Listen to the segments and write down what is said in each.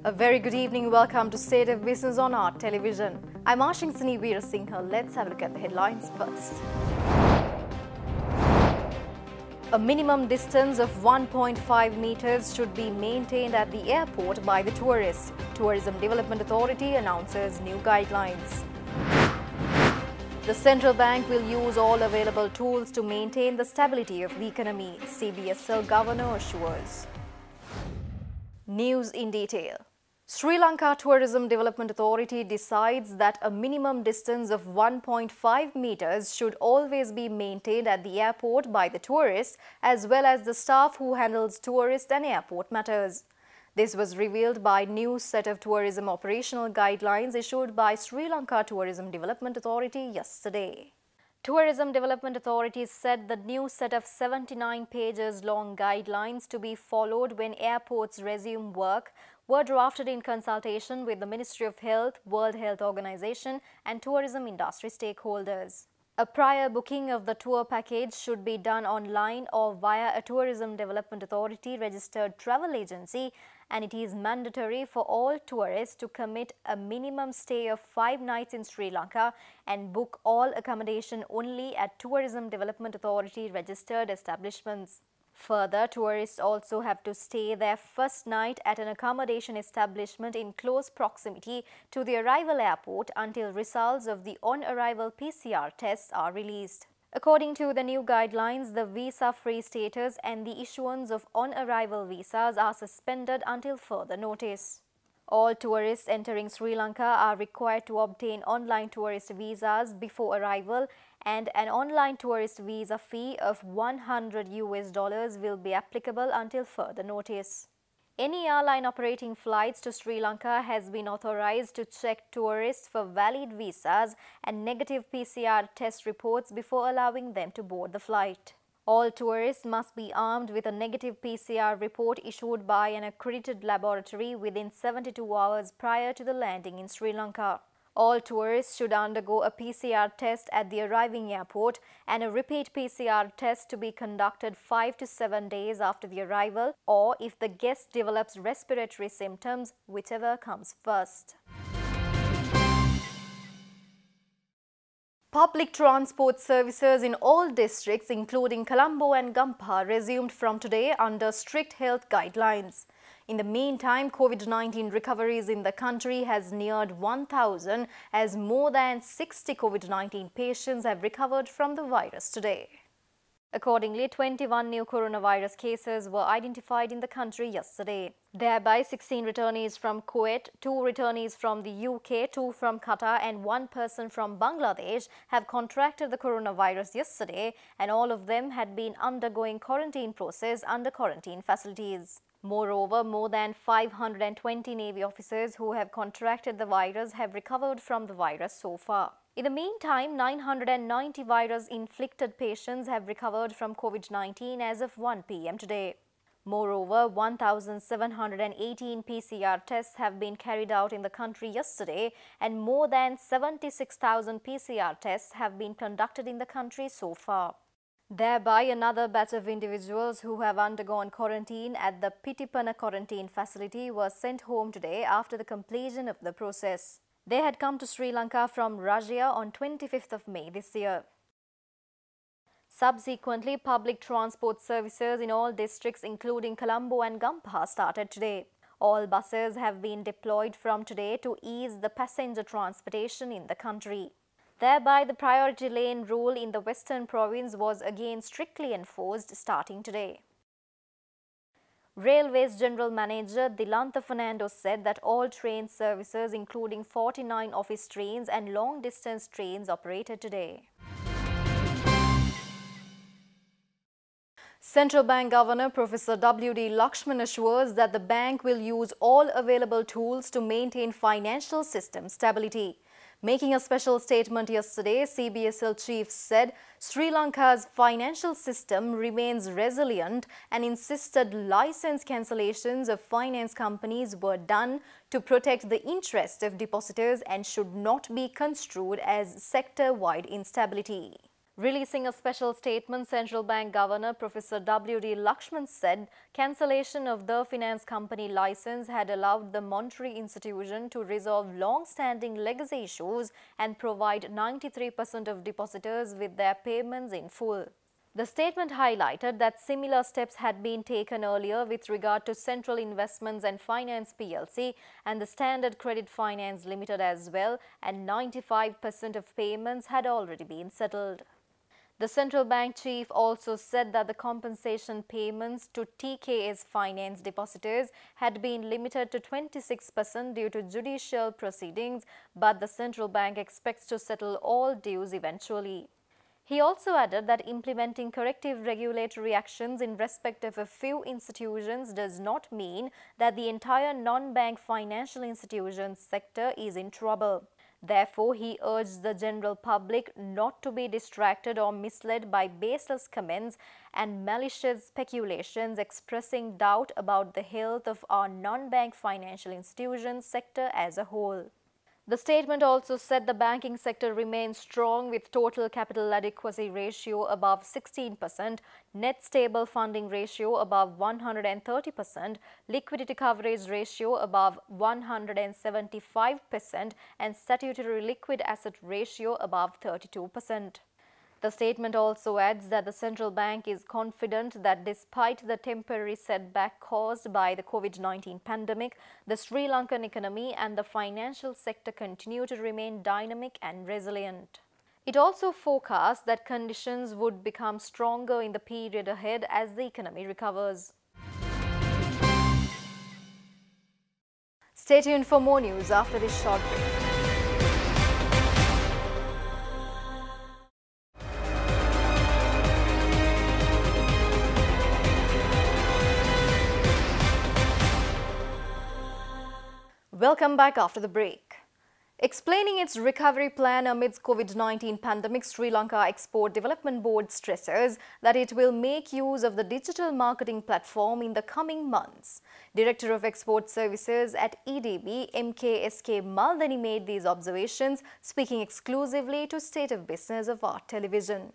A very good evening. Welcome to State of Business on our television. I'm Ashingsani Veerasinghe. Let's have a look at the headlines first. A minimum distance of 1.5 meters should be maintained at the airport by the tourists. Tourism Development Authority announces new guidelines. The central bank will use all available tools to maintain the stability of the economy, CBSL Governor assures. News in detail. Sri Lanka Tourism Development Authority decides that a minimum distance of 1.5 meters should always be maintained at the airport by the tourists as well as the staff who handles tourist and airport matters. This was revealed by new set of tourism operational guidelines issued by Sri Lanka Tourism Development Authority yesterday. Tourism Development Authority said the new set of 79 pages long guidelines to be followed when airports resume work were drafted in consultation with the Ministry of Health, World Health Organization and tourism industry stakeholders. A prior booking of the tour package should be done online or via a Tourism Development Authority registered travel agency, and it is mandatory for all tourists to commit a minimum stay of 5 nights in Sri Lanka and book all accommodation only at Tourism Development Authority registered establishments. Further, tourists also have to stay their first night at an accommodation establishment in close proximity to the arrival airport until results of the on-arrival PCR tests are released. According to the new guidelines, the visa-free status and the issuance of on-arrival visas are suspended until further notice. All tourists entering Sri Lanka are required to obtain online tourist visas before arrival, and an online tourist visa fee of $100 will be applicable until further notice. Any airline operating flights to Sri Lanka has been authorized to check tourists for valid visas and negative PCR test reports before allowing them to board the flight. All tourists must be armed with a negative PCR report issued by an accredited laboratory within 72 hours prior to the landing in Sri Lanka. All tourists should undergo a PCR test at the arriving airport and a repeat PCR test to be conducted 5 to 7 days after the arrival, or if the guest develops respiratory symptoms, whichever comes first. Public transport services in all districts, including Colombo and Gampaha, resumed from today under strict health guidelines. In the meantime, COVID-19 recoveries in the country has neared 1,000 as more than 60 COVID-19 patients have recovered from the virus today. Accordingly, 21 new coronavirus cases were identified in the country yesterday. Thereby, 16 returnees from Kuwait, 2 returnees from the UK, 2 from Qatar and 1 person from Bangladesh have contracted the coronavirus yesterday, and all of them had been undergoing quarantine process under quarantine facilities. Moreover, more than 520 Navy officers who have contracted the virus have recovered from the virus so far. In the meantime, 990 virus-inflicted patients have recovered from COVID-19 as of 1 p.m. today. Moreover, 1,718 PCR tests have been carried out in the country yesterday, and more than 76,000 PCR tests have been conducted in the country so far. Thereby, another batch of individuals who have undergone quarantine at the Pitipana quarantine facility were sent home today after the completion of the process. They had come to Sri Lanka from Russia on 25th of May this year. Subsequently, public transport services in all districts including Colombo and Gampaha started today. All buses have been deployed from today to ease the passenger transportation in the country. Thereby, the priority lane rule in the Western Province was again strictly enforced starting today. Railways General Manager Dilantha Fernando said that all train services including 49 office trains and long-distance trains operated today. Central Bank Governor Professor W.D. Lakshman assures that the bank will use all available tools to maintain financial system stability. Making a special statement yesterday, CBSL chief said Sri Lanka's financial system remains resilient and insisted license cancellations of finance companies were done to protect the interest of depositors and should not be construed as sector-wide instability. Releasing a special statement, Central Bank Governor Professor W.D. Lakshman said cancellation of the finance company license had allowed the monetary institution to resolve long-standing legacy issues and provide 93% of depositors with their payments in full. The statement highlighted that similar steps had been taken earlier with regard to Central Investments and Finance PLC and the Standard Credit Finance Limited as well, and 95% of payments had already been settled. The central bank chief also said that the compensation payments to TKS finance depositors had been limited to 26% due to judicial proceedings, but the central bank expects to settle all dues eventually. He also added that implementing corrective regulatory actions in respect of a few institutions does not mean that the entire non-bank financial institutions sector is in trouble. Therefore, he urged the general public not to be distracted or misled by baseless comments and malicious speculations expressing doubt about the health of our non-bank financial institutions sector as a whole. The statement also said the banking sector remains strong with total capital adequacy ratio above 16%, net stable funding ratio above 130%, liquidity coverage ratio above 175%, and statutory liquid asset ratio above 32%. The statement also adds that the central bank is confident that despite the temporary setback caused by the COVID-19 pandemic, the Sri Lankan economy and the financial sector continue to remain dynamic and resilient. It also forecast that conditions would become stronger in the period ahead as the economy recovers. Stay tuned for more news after this short break. Welcome back after the break. Explaining its recovery plan amidst COVID-19 pandemic, Sri Lanka Export Development Board stresses that it will make use of the digital marketing platform in the coming months. Director of Export Services at EDB, MKSK Maldani, made these observations, speaking exclusively to State of Business of Art Television.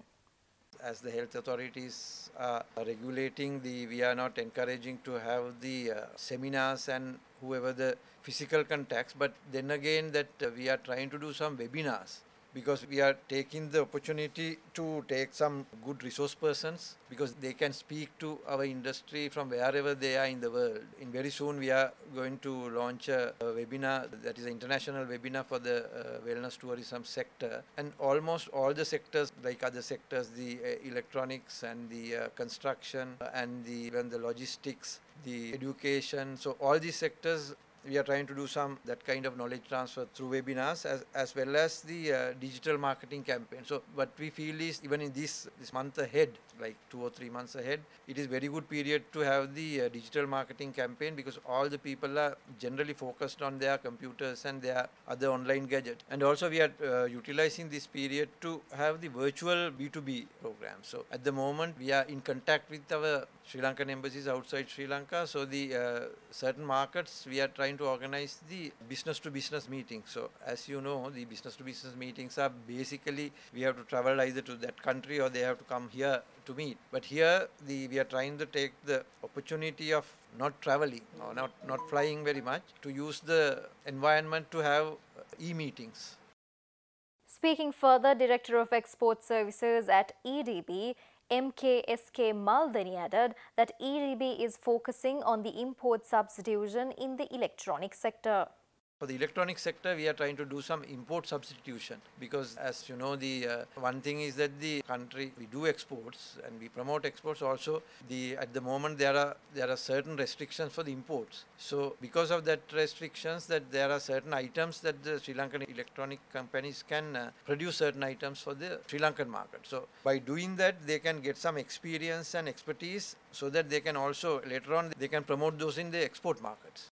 As the health authorities are regulating, we are not encouraging to have the seminars and whoever the physical contacts, but then again that we are trying to do some webinars because we are taking the opportunity to take some good resource persons because they can speak to our industry from wherever they are in the world. In very soon we are going to launch a webinar that is an international webinar for the wellness tourism sector, and almost all the sectors like other sectors, the electronics and the construction and even the logistics, the education, so all these sectors we are trying to do some that kind of knowledge transfer through webinars as well as the digital marketing campaign. So what we feel is even in this month ahead, like 2 or 3 months ahead, it is very good period to have the digital marketing campaign because all the people are generally focused on their computers and their other online gadgets. And also we are utilizing this period to have the virtual B2B program. So at the moment we are in contact with our Sri Lankan embassies outside Sri Lanka. So the certain markets we are trying to organize the business to business meetings. So as you know, the business to business meetings are basically we have to travel either to that country or they have to come here to meet. But here we are trying to take the opportunity of not traveling or not flying very much to use the environment to have e-meetings. Speaking further, Director of Export Services at EDB, MKSK Maldani, added that EDB is focusing on the import substitution in the electronic sector. For the electronic sector, we are trying to do some import substitution because as you know, the one thing is that the country, we do exports and we promote exports also. At the moment there are certain restrictions for the imports. So because of that restrictions, that there are certain items that the Sri Lankan electronic companies can produce certain items for the Sri Lankan market. So by doing that, they can get some experience and expertise so that they can also later on they can promote those in the export markets.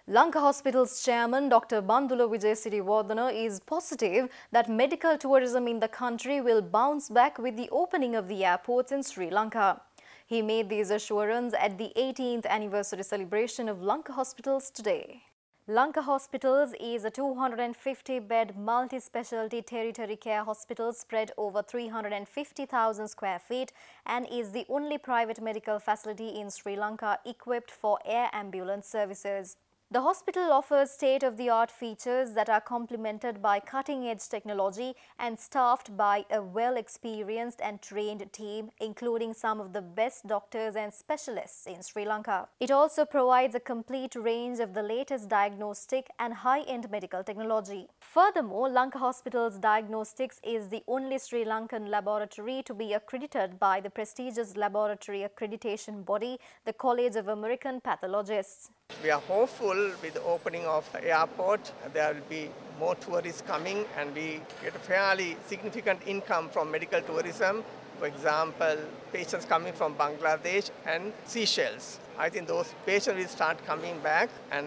Lanka Hospital's chairman, Dr. Bandula Wijayasiriwardana, is positive that medical tourism in the country will bounce back with the opening of the airports in Sri Lanka. He made these assurances at the 18th anniversary celebration of Lanka Hospitals today. Lanka Hospitals is a 250-bed multi-specialty tertiary care hospital spread over 350,000 square feet and is the only private medical facility in Sri Lanka equipped for air ambulance services. The hospital offers state-of-the-art features that are complemented by cutting-edge technology and staffed by a well-experienced and trained team, including some of the best doctors and specialists in Sri Lanka. It also provides a complete range of the latest diagnostic and high-end medical technology. Furthermore, Lanka Hospital's Diagnostics is the only Sri Lankan laboratory to be accredited by the prestigious laboratory accreditation body, the College of American Pathologists. We are hopeful with the opening of the airport, there will be more tourists coming and we get a fairly significant income from medical tourism. For example, patients coming from Bangladesh and Seychelles. I think those patients will start coming back and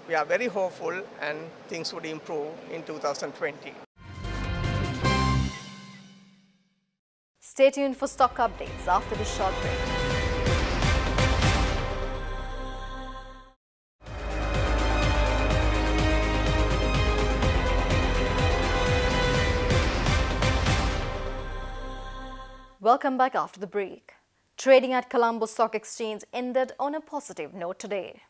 we are very hopeful and things would improve in 2020. Stay tuned for stock updates after this short break. Welcome back after the break. Trading at Colombo Stock Exchange ended on a positive note today.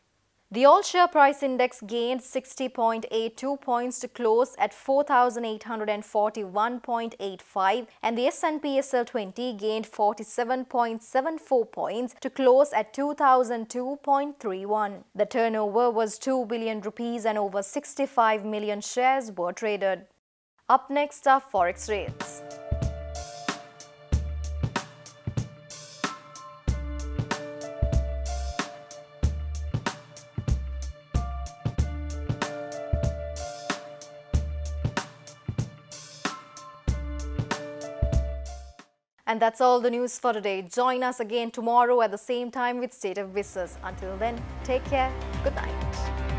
The all-share price index gained 60.82 points to close at 4,841.85 and the S&P SL20 gained 47.74 points to close at 2,002.31. The turnover was 2 billion rupees and over 65 million shares were traded. Up next are Forex rates. And that's all the news for today. Join us again tomorrow at the same time with State of Business. Until then, take care. Good night.